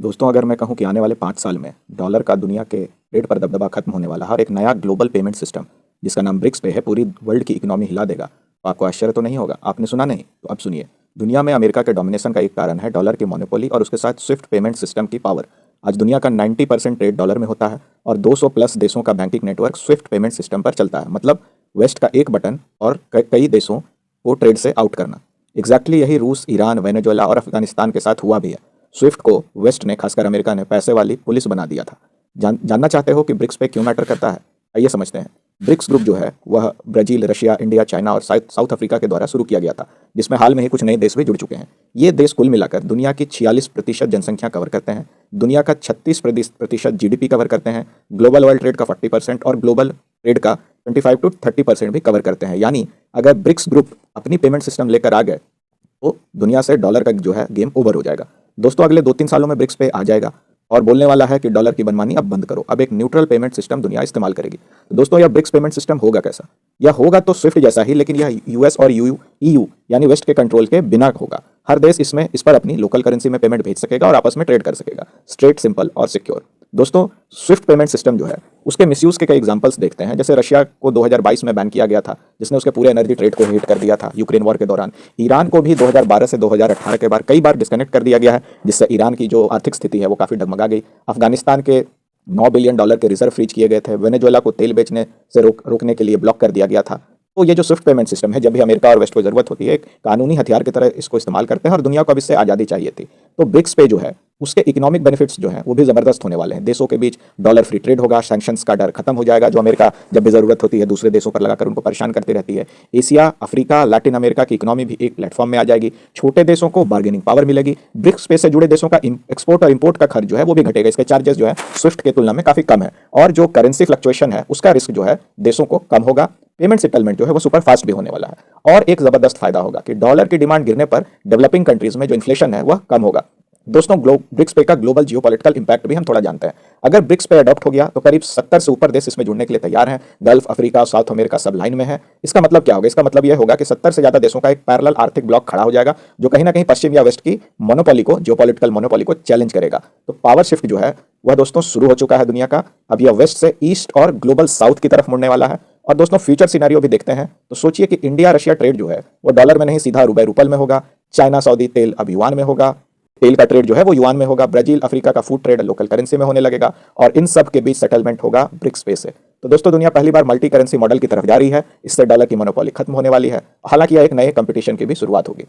दोस्तों, अगर मैं कहूँ कि आने वाले 5 साल में डॉलर का दुनिया के रेट पर दबदबा खत्म होने वाला है और एक नया ग्लोबल पेमेंट सिस्टम जिसका नाम ब्रिक्स पे है पूरी वर्ल्ड की इकोनॉमी हिला देगा, तो आपको आश्चर्य तो नहीं होगा। आपने सुना नहीं? तो अब सुनिए। दुनिया में अमेरिका के डोमिनेशन का एक कारण है डॉलर की मोनोपोली और उसके साथ स्विफ्ट पेमेंट सिस्टम की पावर। आज दुनिया का 90% ट्रेड डॉलर में होता है और 200 प्लस देशों का banking network Swift payment system पर चलता है। मतलब वेस्ट का एक बटन और कई देशों को ट्रेड से आउट करना। एग्जैक्टली यही रूस, ईरान, वेनेजुएला और अफगानिस्तान के साथ हुआ भी है। स्विफ्ट को वेस्ट ने, खासकर अमेरिका ने, पैसे वाली पुलिस बना दिया था। जानना चाहते हो कि ब्रिक्स पे क्यों मैटर करता है? आइए समझते हैं। ब्रिक्स ग्रुप जो है वह ब्राजील, रशिया, इंडिया, चाइना और साउथ अफ्रीका के द्वारा शुरू किया गया था, जिसमें हाल में ही कुछ नए देश भी जुड़ चुके हैं। ये देश कुल मिलाकर दुनिया की 46% जनसंख्या कवर करते हैं, दुनिया का 36% जीडीपी कवर करते हैं, ग्लोबल वर्ल्ड ट्रेड का 40% और ग्लोबल ट्रेड का 25 to 30% भी कवर करते हैं। यानी अगर ब्रिक्स ग्रुप अपनी पेमेंट सिस्टम लेकर आ गए तो दुनिया से डॉलर का जो है गेम ओवर हो जाएगा। दोस्तों, अगले 2-3 सालों में ब्रिक्स पे आ जाएगा और बोलने वाला है कि डॉलर की मनमानी अब बंद करो, अब एक न्यूट्रल पेमेंट सिस्टम दुनिया इस्तेमाल करेगी। तो दोस्तों, यह ब्रिक्स पेमेंट सिस्टम होगा कैसा? यह होगा तो स्विफ्ट जैसा ही, लेकिन यह यूएस और ईयू यानी वेस्ट के कंट्रोल के बिना होगा। हर देश इस पर अपनी लोकल करेंसी में पेमेंट भेज सकेगा और आपस में ट्रेड कर सकेगा। स्ट्रेट, सिंपल और सिक्योर। दोस्तों, स्विफ्ट पेमेंट सिस्टम जो है उसके मिसयूज के कई एग्जांपल्स देखते हैं। जैसे रशिया को 2022 में बैन किया गया था, जिसने उसके पूरे एनर्जी ट्रेड को हिट कर दिया था यूक्रेन वॉर के दौरान। ईरान को भी 2012 से 2018 के बाद कई बार डिस्कनेक्ट कर दिया गया है, जिससे ईरान की जो आर्थिक स्थिति है वो काफ़ी डगमगा गई। अफगानिस्तान के $9 बिलियन के रिजर्व फ्रीज किए गए थे। वेनेजुएला को तेल बेचने से रोकने के लिए ब्लॉक कर दिया गया था। तो ये जो स्विफ्ट पेमेंट सिस्टम है, जब भी अमेरिका और वेस्ट को जरूरत होती है, एक कानूनी हथियार की तरह इसको इस्तेमाल करते हैं और दुनिया को अब इससे आज़ादी चाहिए थी। तो ब्रिक्स पे जो है उसके इकोनॉमिक बेनिफिट्स जो हैं वो भी ज़बरदस्त होने वाले हैं। देशों के बीच डॉलर फ्री ट्रेड होगा, सैंक्शंस का डर खत्म हो जाएगा जो अमेरिका जब भी ज़रूरत होती है दूसरे देशों पर लगाकर उनको परेशान करती रहती है। एशिया, अफ्रीका, लैटिन अमेरिका की इकोनॉमी भी एक प्लेटफॉर्म में आ जाएगी। छोटे देशों को बार्गेनिंग पावर मिलेगी। ब्रिक्स पे से जुड़े देशों का एक्सपोर्ट और इंपोर्ट का खर्च जो है वो भी घटेगा। इसके चार्जेस जो है स्विफ्ट के तुलना में काफ़ी कम है और जो करेंसी फ्लक्चुएशन है उसका रिस्क जो है देशों को कम होगा। पेमेंट सेटलमेंट जो है वो सुपर फास्ट भी होने वाला है। और एक ज़बरदस्त फायदा होगा कि डॉलर की डिमांड गिरने पर डेवलपिंग कंट्रीज में जो इन्फ्लेशन है वह कम होगा। दोस्तों, ब्रिक्स पे का ग्लोबल जियोपॉलिटिकल इंपैक्ट भी हम थोड़ा जानते हैं। अगर ब्रिक्स पे अडॉप्ट हो गया तो करीब 70 से ऊपर देश इसमें जुड़ने के लिए तैयार हैं। गल्फ, अफ्रीका, साउथ अमेरिका सब लाइन में है। इसका मतलब क्या होगा? इसका मतलब यह होगा कि 70 से ज्यादा देशों का एक पैरेलल आर्थिक ब्लॉक खड़ा हो जाएगा, जो कहीं ना कहीं पश्चिम या वेस्ट की मोनोपोली को, जियोपॉलिटिकल मोनोपोली को चैलेंज करेगा। तो पावर शिफ्ट जो है वह दोस्तों शुरू हो चुका है दुनिया का। अब यह वेस्ट से ईस्ट और ग्लोबल साउथ की तरफ मुड़ने वाला है। और दोस्तों, फ्यूचर सिनेरियो भी देखते हैं तो सोचिए कि इंडिया रशिया ट्रेड जो है वो डॉलर में नहीं, सीधा रुपए रूपल में होगा। चाइना सऊदी तेल अब युआन में होगा। तेल का ट्रेड जो है वो युआन में होगा। ब्राजील, अफ्रीका का फूड ट्रेड लोकल करेंसी में होने लगेगा और इन सब के बीच सेटलमेंट होगा ब्रिक्स पे से। तो दोस्तों, दुनिया पहली बार मल्टी करेंसी मॉडल की तरफ जा रही है। इससे डॉलर की मोनोपोली खत्म होने वाली है। हालांकि यह एक नए कंपटीशन की भी शुरुआत होगी।